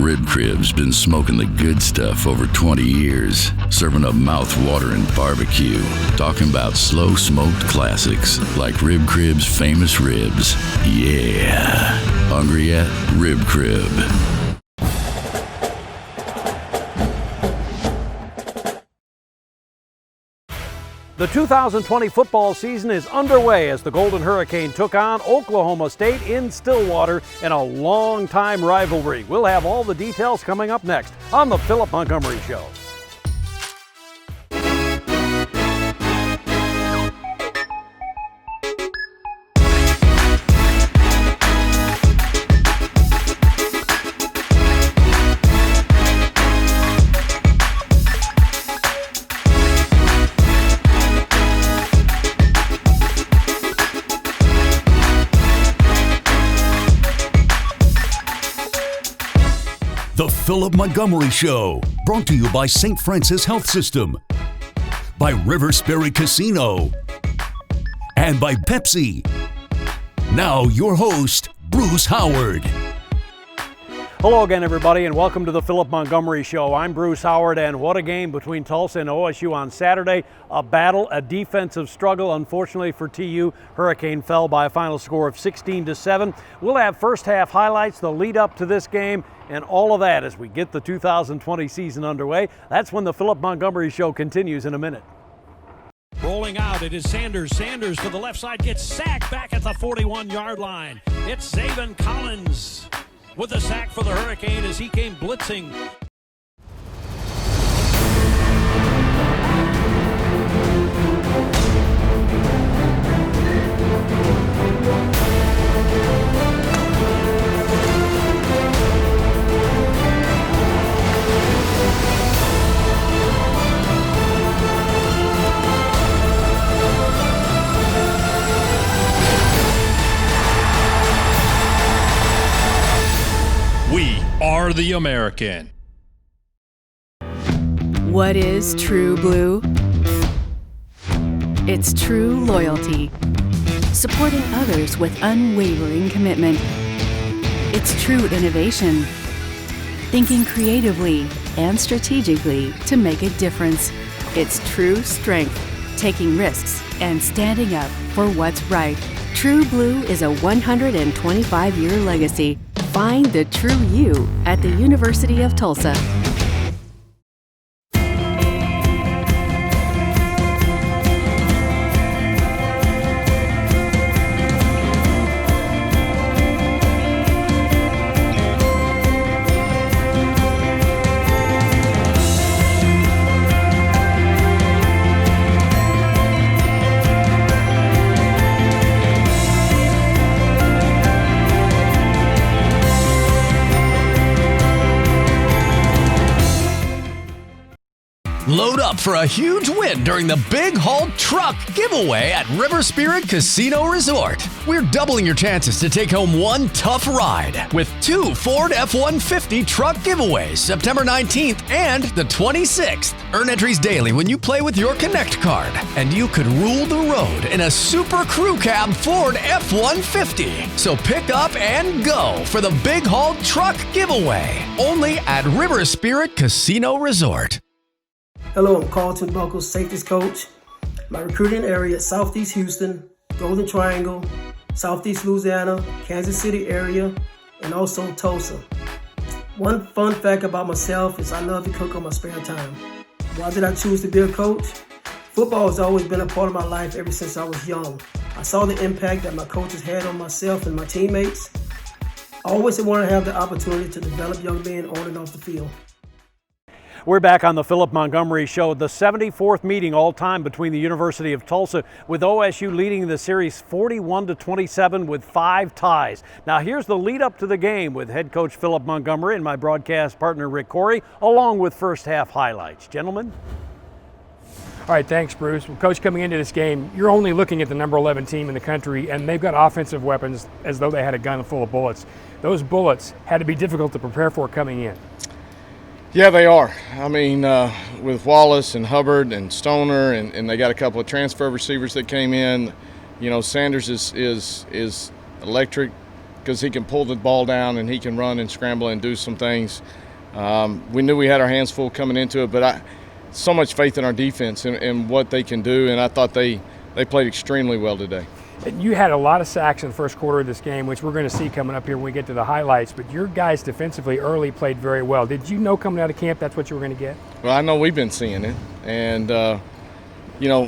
Rib Crib's been smoking the good stuff over 20 years, serving up mouth-watering barbecue, talking about slow-smoked classics like Rib Crib's famous ribs. Yeah. Hungry yet? Rib Crib. The 2020 football season is underway as the Golden Hurricane took on Oklahoma State in Stillwater in a long-time rivalry. We'll have all the details coming up next on The Philip Montgomery Show. The Philip Montgomery Show, brought to you by St. Francis Health System, by River Spirit Casino, and by Pepsi. Now your host, Bruce Howard. Hello again, everybody, and welcome to the Philip Montgomery Show. I'm Bruce Howard, and what a game between Tulsa and OSU on Saturday. A battle, a defensive struggle. Unfortunately for TU, Hurricane fell by a final score of 16-7. We'll have first half highlights, the lead up to this game, and all of that as we get the 2020 season underway. That's when the Philip Montgomery Show continues in a minute. Rolling out, it is Sanders. Sanders to the left side, gets sacked back at the 41-yard line. It's Zaven Collins with the sack for the Hurricane as he came blitzing. We are the American. What is true blue? It's true loyalty, supporting others with unwavering commitment. It's true innovation, thinking creatively and strategically to make a difference. It's true strength, taking risks and standing up for what's right. True Blue is a 125-year legacy. Find the true you at the University of Tulsa. Load up for a huge win during the Big Haul Truck Giveaway at River Spirit Casino Resort. We're doubling your chances to take home one tough ride with 2 Ford F-150 truck giveaways September 19th and the 26th. Earn entries daily when you play with your Connect card, and you could rule the road in a Super Crew Cab Ford F-150. So pick up and go for the Big Haul Truck Giveaway, only at River Spirit Casino Resort. Hello, I'm Carlton Buckles, safeties coach. My recruiting area is Southeast Houston, Golden Triangle, Southeast Louisiana, Kansas City area, and also Tulsa. One fun fact about myself is I love to cook on my spare time. Why did I choose to be a coach? Football has always been a part of my life ever since I was young. I saw the impact that my coaches had on myself and my teammates. I always wanted to have the opportunity to develop young men on and off the field. We're back on the Philip Montgomery Show, the 74th meeting all-time between the University of Tulsa, with OSU leading the series 41-27 with 5 ties. Now here's the lead up to the game with head coach Philip Montgomery and my broadcast partner Rick Corey, along with first half highlights. Gentlemen? All right, thanks, Bruce. Well, Coach, coming into this game, you're only looking at the number 11 team in the country, and they've got offensive weapons as though they had a gun full of bullets. Those bullets had to be difficult to prepare for coming in. Yeah, they are. I mean, with Wallace and Hubbard and Stoner, and they got a couple of transfer receivers that came in. You know, Sanders is electric. because he can pull the ball down and he can run and scramble and do some things. We knew we had our hands full coming into it, but so much faith in our defense and what they can do, and I thought they played extremely well today. You had a lot of sacks in the first quarter of this game, which we're going to see coming up here when we get to the highlights, but your guys defensively early played very well. Did you know coming out of camp that's what you were going to get? Well, I know we've been seeing it, and,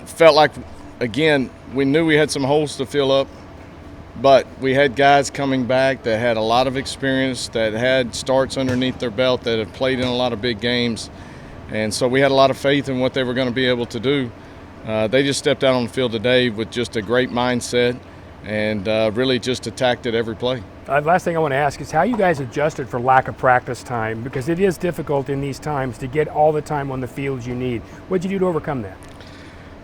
felt like, again, we knew we had some holes to fill up, but we had guys coming back that had a lot of experience, that had starts underneath their belt, that have played in a lot of big games, and so we had a lot of faith in what they were going to be able to do. They just stepped out on the field today with just a great mindset and really just attacked it every play. Last thing I want to ask is how you guys adjusted for lack of practice time, because it is difficult in these times to get all the time on the field you need. What did you do to overcome that?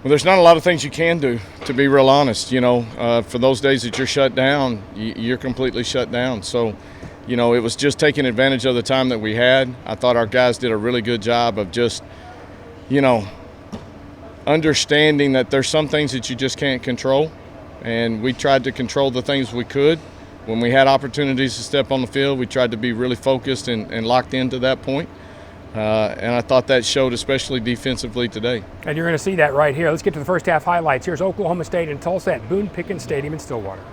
Well, there's not a lot of things you can do, to be real honest. For those days that you're shut down, you're completely shut down. So, it was just taking advantage of the time that we had. I thought our guys did a really good job of just, understanding that there's some things that you just can't control, and we tried to control the things we could. When we had opportunities to step on the field, we tried to be really focused and locked into that point. And I thought that showed, especially defensively today. And you're going to see that right here. Let's get to the first half highlights. Here's Oklahoma State and Tulsa at Boone Pickens Stadium in Stillwater.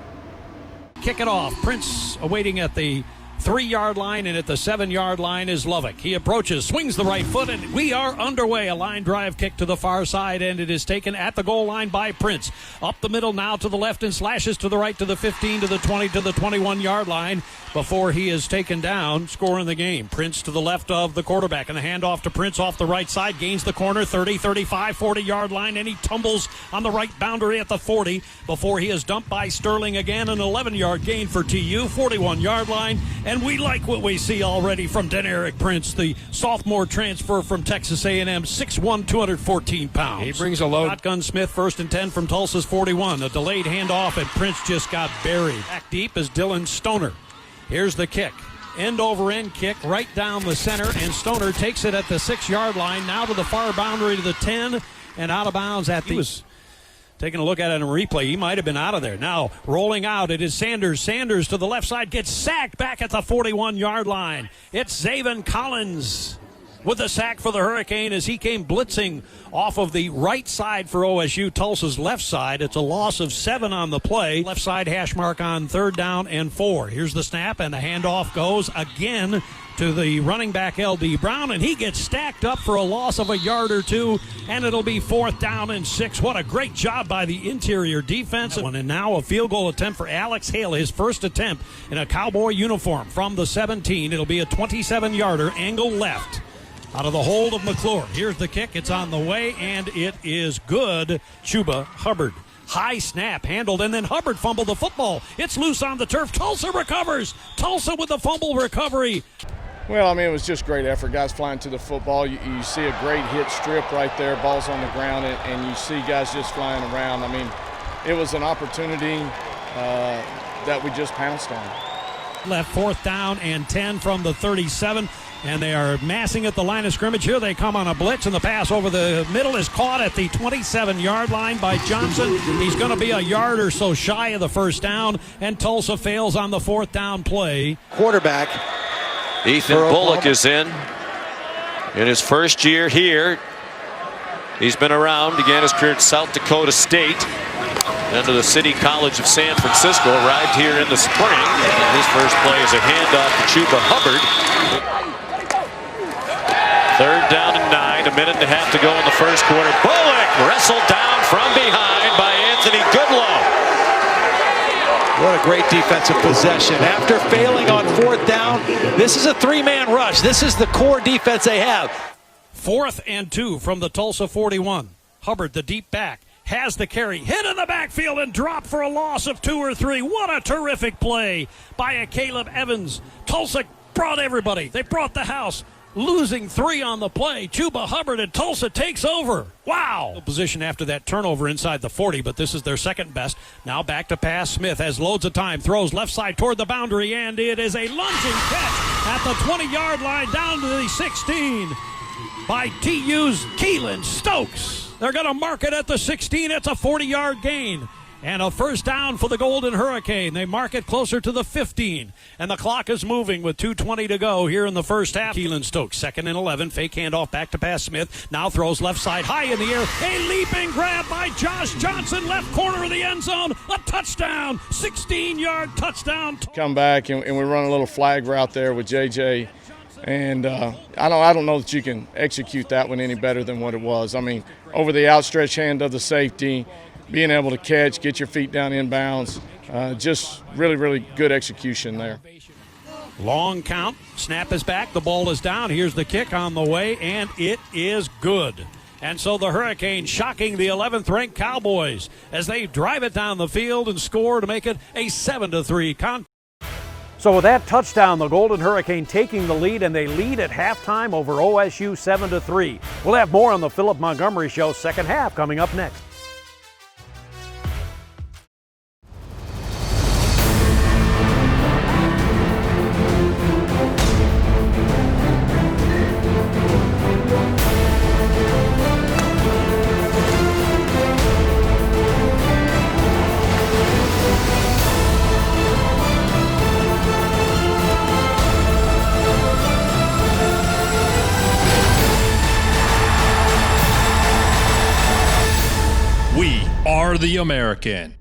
Kick it off. Prince awaiting at the 3-yard line, and at the 7-yard line is Lovick. He approaches, swings the right foot, and we are underway. A line drive kick to the far side, and it is taken at the goal line by Prince. Up the middle now to the left and slashes to the right to the 15, to the 20, to the 21-yard line before he is taken down, scoring the game. Prince to the left of the quarterback, and the handoff to Prince off the right side, gains the corner, 30, 35, 40-yard line, and he tumbles on the right boundary at the 40 before he is dumped by Sterling again. An 11-yard gain for TU, 41-yard line, and we like what we see already from Deneric Prince, the sophomore transfer from Texas A&M, 6'1", 214 pounds. He brings a load. Shotgun Smith, 1st and 10 from Tulsa's 41. A delayed handoff, and Prince just got buried. Back deep is Dylan Stoner. Here's the kick. End-over-end kick right down the center, and Stoner takes it at the 6-yard line, now to the far boundary to the 10, and out of bounds at the... He was taking a look at it in a replay. He might have been out of there. Now, rolling out, it is Sanders. Sanders to the left side, gets sacked back at the 41-yard line. It's Zaven Collins with the sack for the Hurricane as he came blitzing off of the right side for OSU, Tulsa's left side. It's a loss of 7 on the play. Left side hash mark on 3rd down and 4. Here's the snap, and the handoff goes again to the running back L.D. Brown, and he gets stacked up for a loss of a yard or 2, and it'll be 4th down and 6. What a great job by the interior defense. And now a field goal attempt for Alex Hale, his first attempt in a Cowboy uniform from the 17. It'll be a 27-yarder, angle left, out of the hold of McClure. Here's the kick. It's on the way, and it is good. Chuba Hubbard. High snap handled, and then Hubbard fumbled the football. It's loose on the turf. Tulsa recovers. Tulsa with the fumble recovery. Well, it was just great effort. Guys flying to the football. You see a great hit strip right there. Ball's on the ground, and you see guys just flying around. It was an opportunity that we just pounced on. Left 4th down and 10 from the 37. And they are massing at the line of scrimmage. Here they come on a blitz, and the pass over the middle is caught at the 27-yard line by Johnson. He's going to be a yard or so shy of the 1st down, and Tulsa fails on the 4th down play. Quarterback Ethan Bullock is in his first year here. He's been around, began his career at South Dakota State, then to the City College of San Francisco, arrived here in the spring. And his first play is a handoff to Chuba Hubbard. 3rd down and 9, a minute and a half to go in the first quarter. Bullock wrestled down from behind by Anthony Goodlow. What a great defensive possession. After failing on 4th down, this is a 3-man rush. This is the core defense they have. 4th and 2 from the Tulsa 41. Hubbard, the deep back, has the carry, hit in the backfield and dropped for a loss of 2 or 3. What a terrific play by a Caleb Evans. Tulsa brought everybody. They brought the house. Losing 3 on the play. Chuba Hubbard, and Tulsa takes over. Wow. Position after that turnover inside the 40, but this is their second best. Now back to pass. Smith has loads of time. Throws left side toward the boundary, and it is a lunging catch at the 20-yard line down to the 16 by TU's Keelan Stokes. They're going to mark it at the 16. It's a 40-yard gain. And a first down for the Golden Hurricane. They mark it closer to the 15. And the clock is moving with 2:20 to go here in the first half. Keelan Stokes, 2nd and 11. Fake handoff back to pass Smith. Now throws left side high in the air. A leaping grab by Josh Johnson. Left corner of the end zone. A touchdown. 16-yard touchdown. Come back and we run a little flag route there with JJ. And I don't know that you can execute that one any better than what it was. I mean, over the outstretched hand of the safety, being able to catch, get your feet down inbounds, just really, really good execution there. Long count, snap is back, the ball is down, here's the kick on the way, and it is good. And so the Hurricanes shocking the 11th-ranked Cowboys as they drive it down the field and score to make it a 7-3 contest. So with that touchdown, the Golden Hurricane taking the lead, and they lead at halftime over OSU 7-3. We'll have more on the Philip Montgomery Show second half coming up next. Are the American.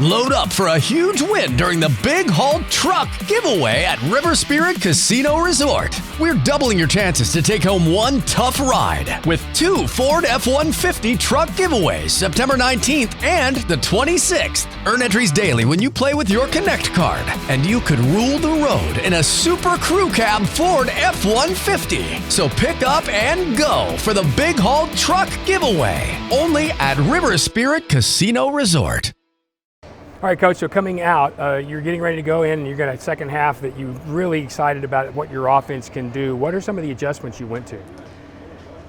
Load up for a huge win during the Big Haul Truck Giveaway at River Spirit Casino Resort. We're doubling your chances to take home one tough ride with 2 Ford F-150 truck giveaways September 19th and the 26th. Earn entries daily when you play with your Connect card, and you could rule the road in a Super Crew Cab Ford F-150. So pick up and go for the Big Haul Truck Giveaway, only at River Spirit Casino Resort. All right, Coach, so coming out, you're getting ready to go in, and you've got a second half that you're really excited about what your offense can do. What are some of the adjustments you went to?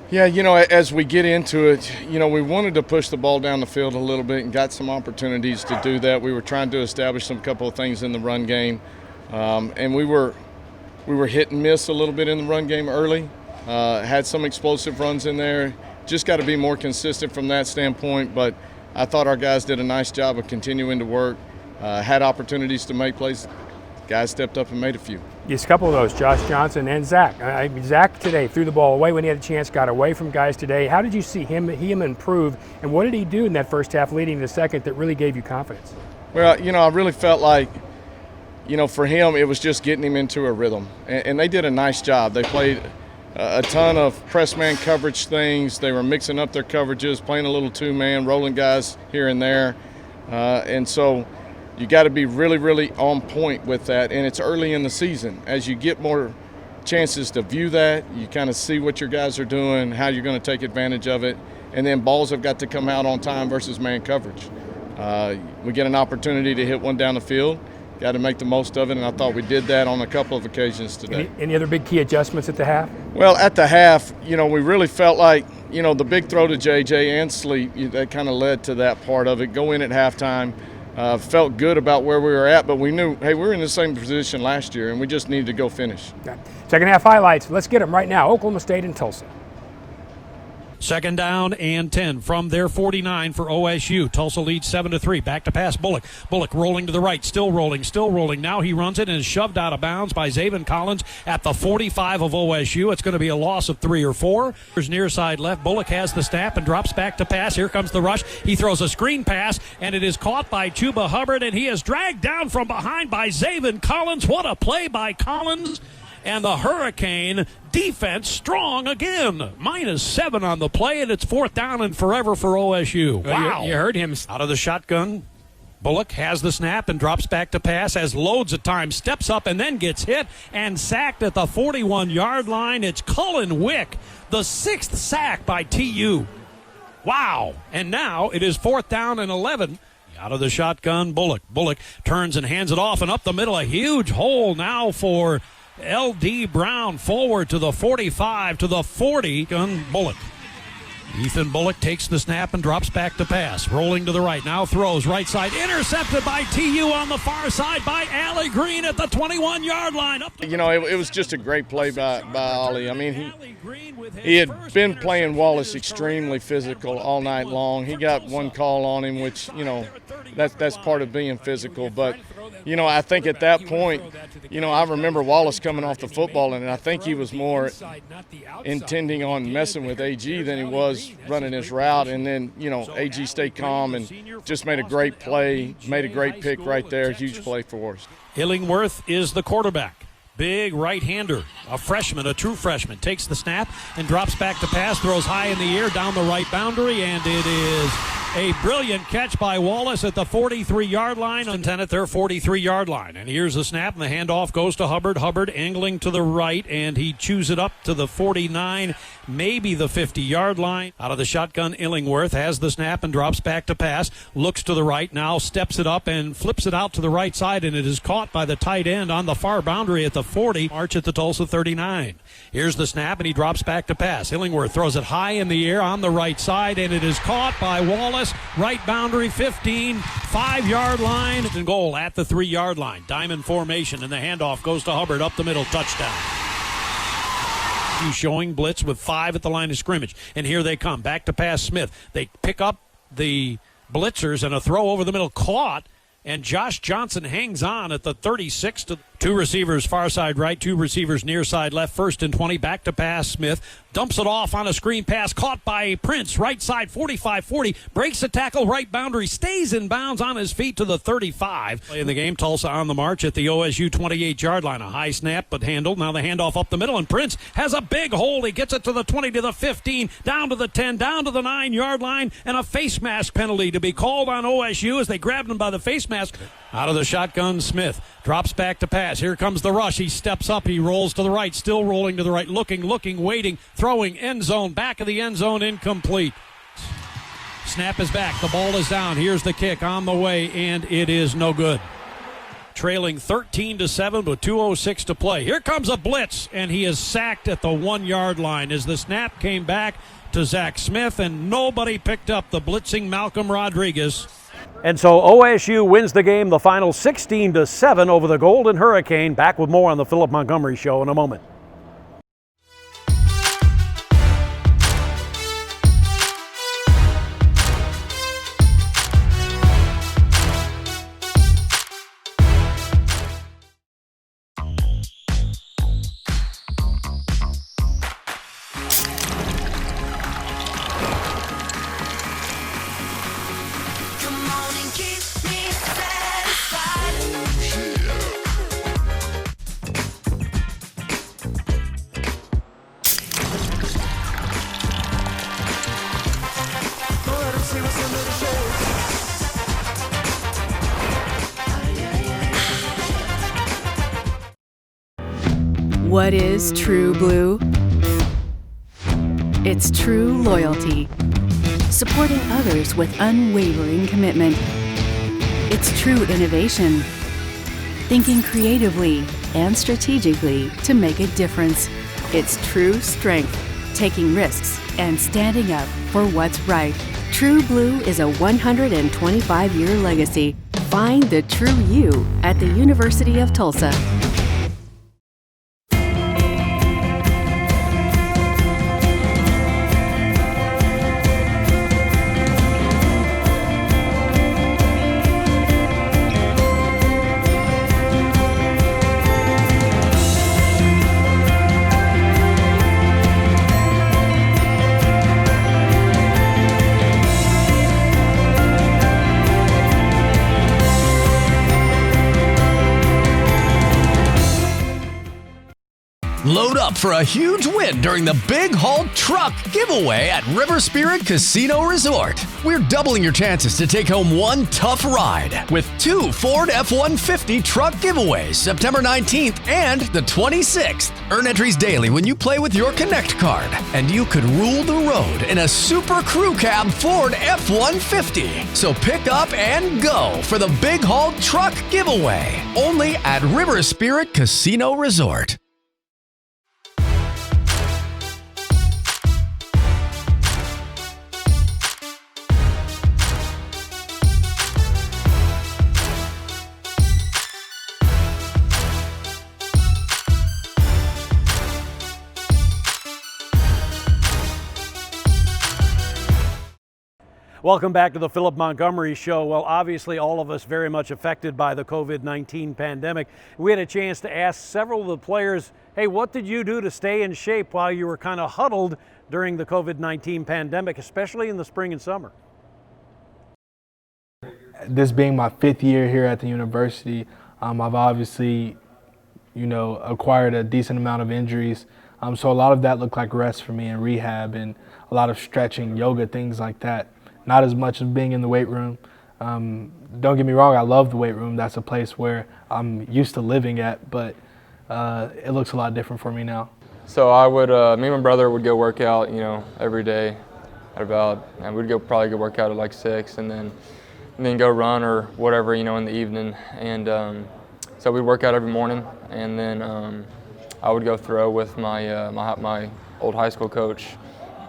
Yeah, as we get into it, we wanted to push the ball down the field a little bit and got some opportunities to do that. We were trying to establish some couple of things in the run game, and we were hit and miss a little bit in the run game early. Had some explosive runs in there. Just got to be more consistent from that standpoint, but I thought our guys did a nice job of continuing to work, had opportunities to make plays. Guys stepped up and made a few. Yes, a couple of those, Josh Johnson and Zach. Zach today threw the ball away when he had a chance, got away from guys today. How did you see him improve, and what did he do in that first half leading to the second that really gave you confidence? Well, I really felt like, for him, it was just getting him into a rhythm. And they did a nice job. They played a ton of press man coverage things. They were mixing up their coverages, playing a little two-man, rolling guys here and there. And so you got to be really, really on point with that. And it's early in the season. As you get more chances to view that, you kind of see what your guys are doing, how you're going to take advantage of it. And then balls have got to come out on time versus man coverage. We get an opportunity to hit one down the field. Got to make the most of it, and I thought we did that on a couple of occasions today. Any other big key adjustments at the half? Well, at the half, we really felt like, the big throw to JJ and Sleep, that kind of led to that part of it. Go in at halftime, felt good about where we were at, but we knew, hey, we were in the same position last year, and we just needed to go finish. Okay. Second half highlights. Let's get them right now. Oklahoma State and Tulsa. Second down and 10 from their 49 for OSU. Tulsa leads 7-3. Back to pass Bullock. Bullock rolling to the right, still rolling. Now he runs it and is shoved out of bounds by Zaven Collins at the 45 of OSU. It's going to be a loss of 3 or 4. Here's near side left. Bullock has the snap and drops back to pass. Here comes the rush. He throws a screen pass, and it is caught by Chuba Hubbard, and he is dragged down from behind by Zaven Collins. What a play by Collins. And the Hurricane defense strong again. -7 on the play, and it's 4th down and forever for OSU. Wow. You heard him. Out of the shotgun. Bullock has the snap and drops back to pass as loads of time, steps up and then gets hit and sacked at the 41-yard line. It's Cullen Wick, the 6th sack by TU. Wow. And now it is 4th down and 11. Out of the shotgun, Bullock. Bullock turns and hands it off, and up the middle, a huge hole now for L.D. Brown, forward to the 45, to the 40. Gun Bullock. Ethan Bullock takes the snap and drops back to pass. Rolling to the right, now throws right side. Intercepted by TU on the far side by Allie Green at the 21-yard line. It was just a great play by Ollie. I mean, he had been playing Wallace extremely physical all night long. He got one call on him, which, that's part of being physical. But, I think at that point, I remember Wallace coming off the football, and I think he was more intending on messing with AG than he was running his route. And then, AG stayed calm and just made a great play, made a great pick right there. Huge play for us. Illingworth is the quarterback. Big right-hander, a freshman, a true freshman, takes the snap and drops back to pass, throws high in the air down the right boundary, and it is a brilliant catch by Wallace at the 43-yard line, and 10 at their 43-yard line. And here's the snap, and the handoff goes to Hubbard. Hubbard angling to the right, and he chews it up to the 49, maybe the 50-yard line. Out of the shotgun, Illingworth has the snap and drops back to pass, looks to the right, now steps it up and flips it out to the right side, and it is caught by the tight end on the far boundary at the 40, march at the Tulsa 39. Here's the snap, and he drops back to pass. Illingworth throws it high in the air on the right side, and it is caught by Wallace, right boundary 15, 5-yard line, and goal at the 3-yard line. Diamond formation, and the handoff goes to Hubbard up the middle, touchdown. He's showing blitz with 5 at the line of scrimmage, and here they come. Back to pass Smith. They pick up the blitzers, and a throw over the middle caught, and Josh Johnson hangs on at the 36 to 2 receivers far side right, 2 receivers near side left, 1st and 20, back to pass Smith, dumps it off on a screen pass, caught by Prince, right side 45-40, breaks the tackle, right boundary, stays in bounds on his feet to the 35. Play in the game, Tulsa on the march at the OSU 28-yard line, a high snap but handled, now the handoff up the middle, and Prince has a big hole, he gets it to the 20, to the 15, down to the 10, down to the 9-yard line, and a face mask penalty to be called on OSU as they grabbed him by the face mask. Out of the shotgun, Smith drops back to pass. Here comes the rush. He steps up. He rolls to the right, still rolling to the right, looking, waiting, throwing, end zone, back of the end zone, incomplete. Snap is back. The ball is down. Here's the kick on the way, and it is no good. Trailing 13-7 with 2:06 to play. Here comes a blitz, and he is sacked at the 1-yard line as the snap came back to Zach Smith, and nobody picked up the blitzing Malcolm Rodriguez. And so OSU wins the game, the final 16-7 over the Golden Hurricane. Back with more on the Philip Montgomery Show in a moment. What is true blue? It's true loyalty, supporting others with unwavering commitment. It's true innovation, thinking creatively and strategically to make a difference. It's true strength, taking risks and standing up for what's right. True Blue is a 125-year legacy. Find the true you at the University of Tulsa. Load up for a huge win during the Big Haul Truck Giveaway at River Spirit Casino Resort. We're doubling your chances to take home one tough ride with 2 Ford F-150 truck giveaways September 19th and the 26th. Earn entries daily when you play with your Connect card, and you could rule the road in a Super Crew Cab Ford F-150. So pick up and go for the Big Haul Truck Giveaway, only at River Spirit Casino Resort. Welcome back to the Philip Montgomery Show. Well, obviously all of us very much affected by the COVID-19 pandemic. We had a chance to ask several of the players, hey, what did you do to stay in shape while you were kind of huddled during the COVID-19 pandemic, especially in the spring and summer? This being my 5th year here at the university, I've obviously, acquired a decent amount of injuries. So a lot of that looked like rest for me and rehab and a lot of stretching, yoga, things like that. Not as much as being in the weight room. Don't get me wrong, I love the weight room. That's a place where I'm used to living at, but it looks a lot different for me now. So I would, me and my brother would go work out, every day at and we'd probably go work out at like 6 and then go run or whatever, in the evening. And so we'd work out every morning, and then I would go throw with my my old high school coach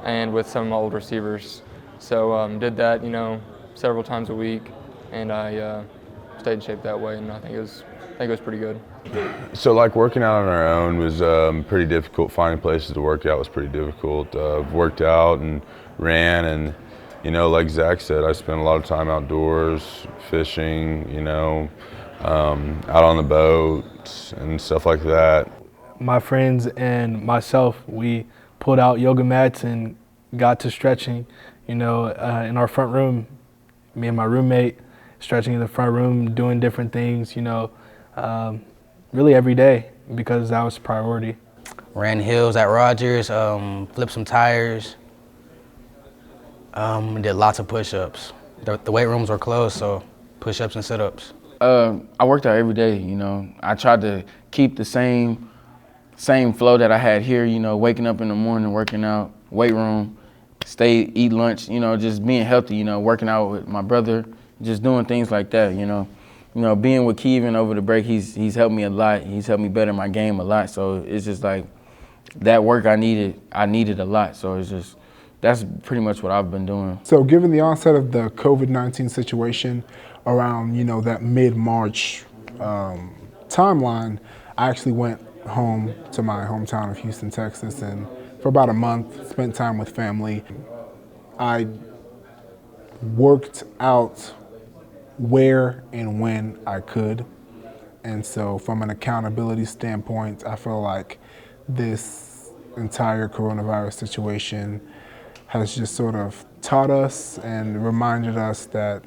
and with some of my old receivers. So did that, several times a week, and I stayed in shape that way, and I think it was pretty good. So like working out on our own was pretty difficult. Finding places to work out was pretty difficult. Worked out and ran, and like Zach said, I spent a lot of time outdoors, fishing, out on the boat and stuff like that. My friends and myself, we pulled out yoga mats and got to stretching. In our front room, me and my roommate stretching in the front room, doing different things, really every day, because that was a priority. Ran hills at Rogers, flipped some tires, did lots of push-ups. The weight rooms were closed, so push-ups and sit-ups. I worked out every day, I tried to keep the same flow that I had here, waking up in the morning, working out, weight room, eat lunch, just being healthy, working out with my brother, just doing things like that, being with Kevin over the break, he's helped me a lot. He's helped me better my game a lot. So it's just like that work I needed a lot. So that's pretty much what I've been doing. So given the onset of the COVID-19 situation around, that mid-March timeline, I actually went home to my hometown of Houston, Texas, and for about a month, spent time with family. I worked out where and when I could. And so from an accountability standpoint, I feel like this entire coronavirus situation has just sort of taught us and reminded us that,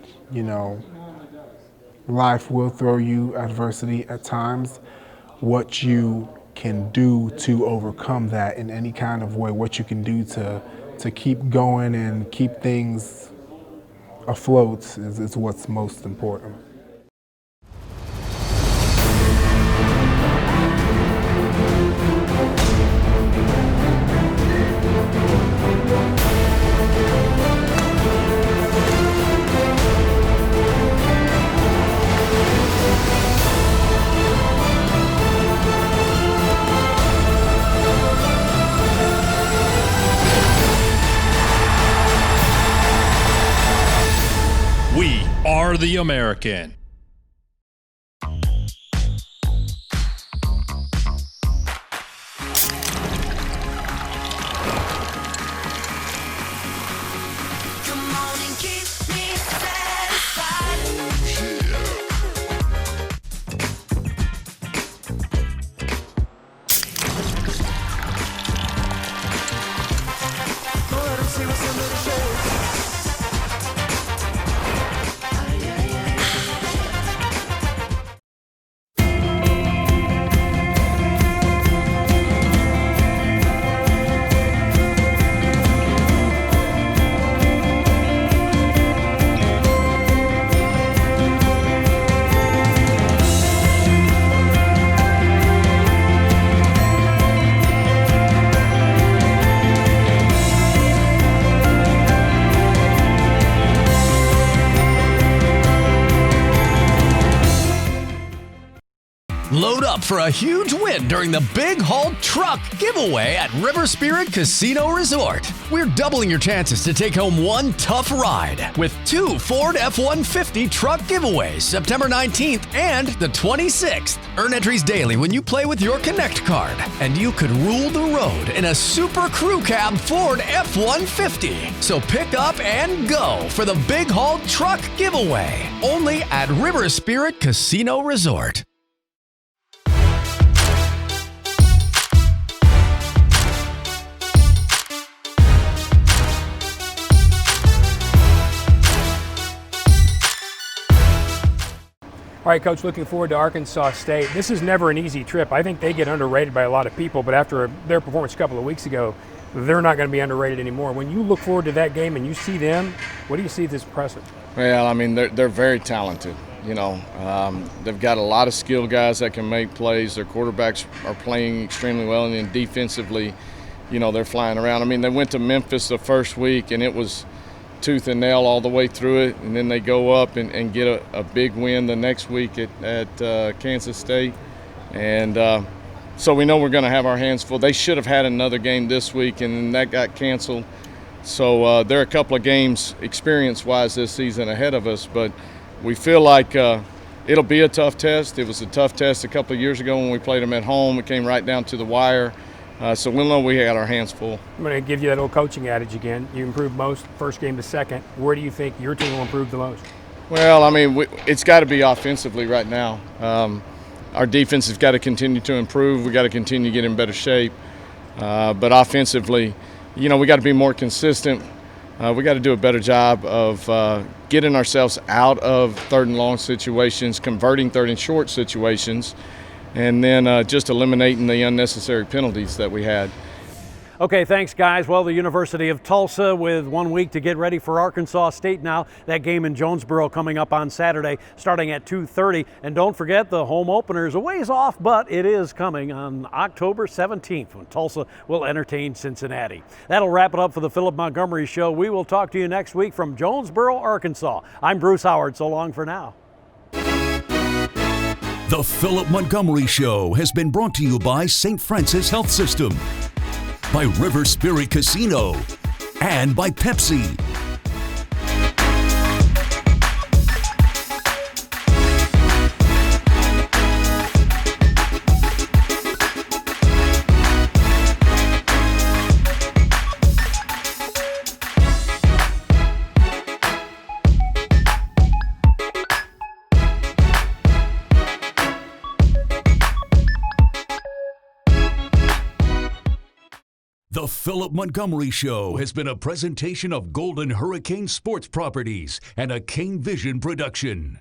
life will throw you adversity at times. What you can do to overcome that in any kind of way, what you can do to keep going and keep things afloat is what's most important. We are the American. up for a huge win during the Big Haul Truck Giveaway at River Spirit Casino Resort. We're doubling your chances to take home one tough ride with 2 Ford F-150 truck giveaways September 19th and the 26th. Earn entries daily when you play with your Connect card, and you could rule the road in a Super Crew Cab Ford F-150. So pick up and go for the Big Haul Truck Giveaway, only at River Spirit Casino Resort. All right, Coach, looking forward to Arkansas State. This is never an easy trip. I think they get underrated by a lot of people, but after their performance a couple of weeks ago, they're not going to be underrated anymore. When you look forward to that game and you see them, what do you see that's impressive? Well, I mean, they're very talented. You know, they've got a lot of skilled guys that can make plays. Their quarterbacks are playing extremely well, and then defensively, you know, they're flying around. I mean, they went to Memphis the first week, and it was tooth and nail all the way through it, and then they go up and get a big win the next week at Kansas State. And so we know we're going to have our hands full. They should have had another game this week, and that got canceled. So there are a couple of games experience-wise this season ahead of us, but we feel like it'll be a tough test. It was a tough test a couple of years ago when we played them at home. It came right down to the wire. So we'll know we had our hands full. I'm going to give you that old coaching adage again. You improve most first game to second. Where do you think your team will improve the most? Well, I mean, it's got to be offensively right now. Our defense has got to continue to improve. We got to continue to get in better shape. But offensively, you know, we got to be more consistent. We got to do a better job of getting ourselves out of third and long situations, converting third and short situations, and then just eliminating the unnecessary penalties that we had. Okay, thanks, guys. Well, the University of Tulsa with 1 week to get ready for Arkansas State now. That game in Jonesboro coming up on Saturday starting at 2:30. And don't forget, the home opener is a ways off, but it is coming on October 17th when Tulsa will entertain Cincinnati. That'll wrap it up for the Philip Montgomery Show. We will talk to you next week from Jonesboro, Arkansas. I'm Bruce Howard. So long for now. The Philip Montgomery Show has been brought to you by St. Francis Health System, by River Spirit Casino, and by Pepsi. The Philip Montgomery Show has been a presentation of Golden Hurricane Sports Properties and a Kane Vision production.